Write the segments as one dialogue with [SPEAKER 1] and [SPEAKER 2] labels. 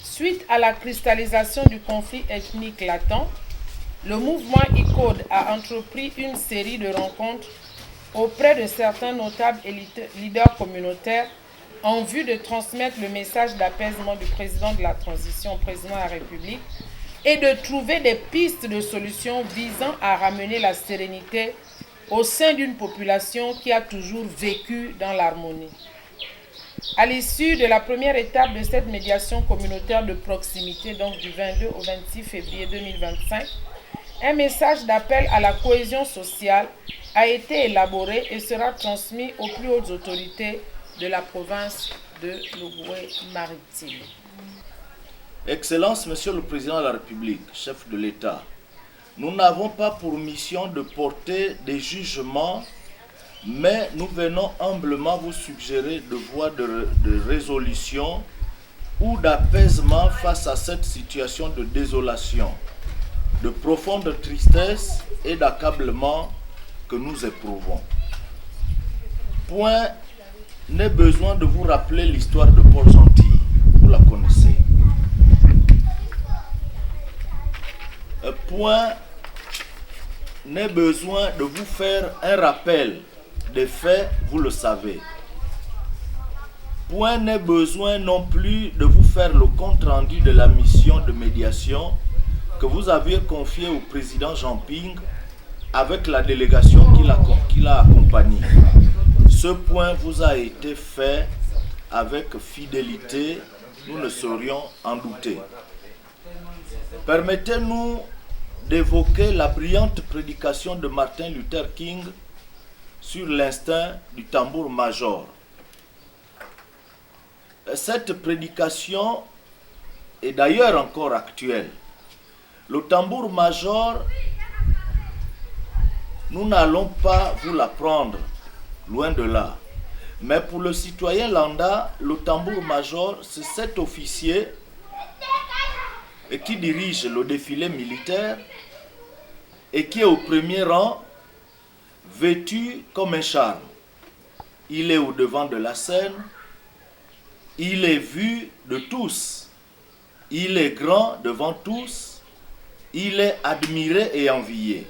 [SPEAKER 1] Suite à la cristallisation du conflit ethnique latent, le mouvement ICODE a entrepris une série de rencontres auprès de certains notables et leaders communautaires en vue de transmettre le message d'apaisement du président de la transition au président de la République et de trouver des pistes de solutions visant à ramener la sérénité au sein d'une population qui a toujours vécu dans l'harmonie. À l'issue de la première étape de cette médiation communautaire de proximité, donc du 22 au 26 février 2025, un message d'appel à la cohésion sociale a été élaboré et sera transmis aux plus hautes autorités de la province de l'Ogooué-Maritime.
[SPEAKER 2] Excellence, Monsieur le Président de la République, chef de l'État, nous n'avons pas pour mission de porter des jugements, mais nous venons humblement vous suggérer de voies de résolution ou d'apaisement face à cette situation de désolation, de profonde tristesse et d'accablement que nous éprouvons. Point n'est besoin de vous rappeler l'histoire de Paul Gentil, vous la connaissez. Point n'est besoin de vous faire un rappel des faits, vous le savez. Point n'est besoin non plus de vous faire le compte-rendu de la mission de médiation que vous aviez confiée au président Jean Ping avec la délégation qui l'a accompagné. Ce point vous a été fait avec fidélité, nous ne saurions en douter. Permettez-nous d'évoquer la brillante prédication de Martin Luther King sur l'instinct du tambour-major. Cette prédication est d'ailleurs encore actuelle. Le tambour-major, nous n'allons pas vous l'apprendre, loin de là. Mais pour le citoyen lambda, le tambour-major, c'est cet officier qui dirige le défilé militaire et qui est au premier rang, vêtu comme un charme. Il est au devant de la scène, il est vu de tous, il est grand devant tous, il est admiré et envié.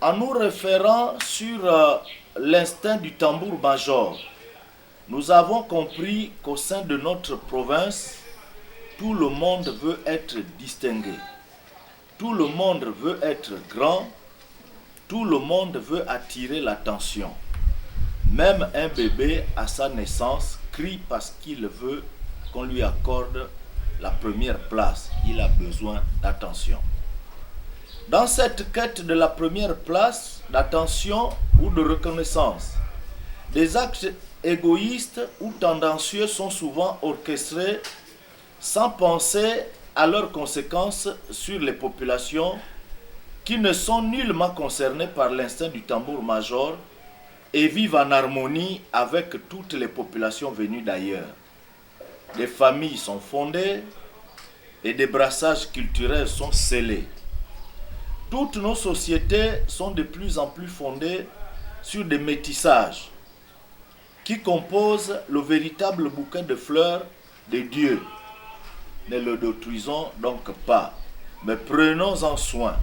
[SPEAKER 2] En nous référant sur l'instinct du tambour-major, nous avons compris qu'au sein de notre province, tout le monde veut être distingué. Tout le monde veut être grand. Tout le monde veut attirer l'attention. Même un bébé à sa naissance crie parce qu'il veut qu'on lui accorde la première place. Il a besoin d'attention. Dans cette quête de la première place, d'attention ou de reconnaissance, des actes égoïstes ou tendancieux sont souvent orchestrés sans penser à leurs conséquences sur les populations qui ne sont nullement concernées par l'instinct du tambour-major et vivent en harmonie avec toutes les populations venues d'ailleurs. Des familles sont fondées et des brassages culturels sont scellés. Toutes nos sociétés sont de plus en plus fondées sur des métissages qui composent le véritable bouquet de fleurs de Dieu. Ne le détruisons donc pas, mais prenons-en soin.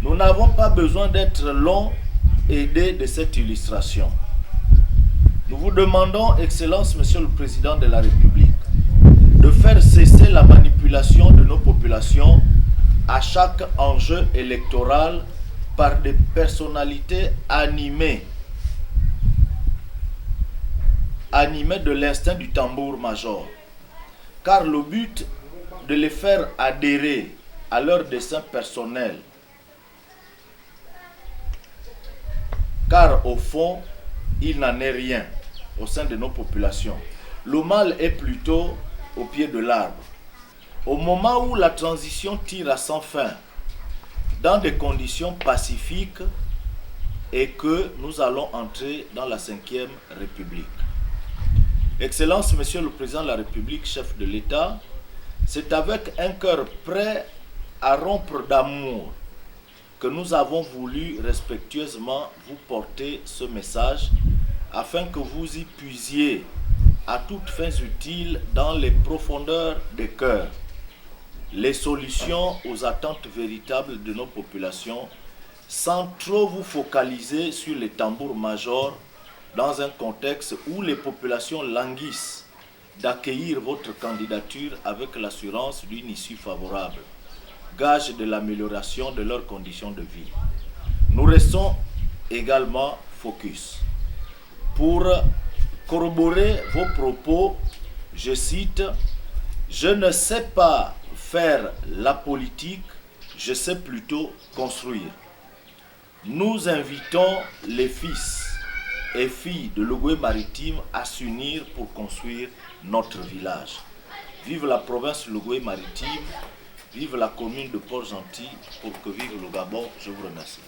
[SPEAKER 2] Nous n'avons pas besoin d'être longs et aidés de cette illustration. Nous vous demandons, Excellence, Monsieur le Président de la République, de faire cesser la manipulation de nos populations à chaque enjeu électoral par des personnalités animées de l'instinct du tambour-major. Car le but de les faire adhérer à leur dessein personnel, car au fond, il n'en est rien au sein de nos populations. Le mal est plutôt au pied de l'arbre. Au moment où la transition tire à sans fin, dans des conditions pacifiques, et que nous allons entrer dans la 5e République. Excellence, Monsieur le Président de la République, chef de l'État, c'est avec un cœur prêt à rompre d'amour que nous avons voulu respectueusement vous porter ce message afin que vous y puisiez à toutes fins utiles dans les profondeurs des cœurs les solutions aux attentes véritables de nos populations sans trop vous focaliser sur les tambours majors dans un contexte où les populations languissent d'accueillir votre candidature avec l'assurance d'une issue favorable, gage de l'amélioration de leurs conditions de vie. Nous restons également focus. Pour corroborer vos propos, je cite, « Je ne sais pas faire la politique, je sais plutôt construire. » Nous invitons les fils et filles de Logoué-Maritime à s'unir pour construire notre village. Vive la province Logoué-Maritime, vive la commune de Port-Gentil, pour que vive le Gabon. Je vous remercie.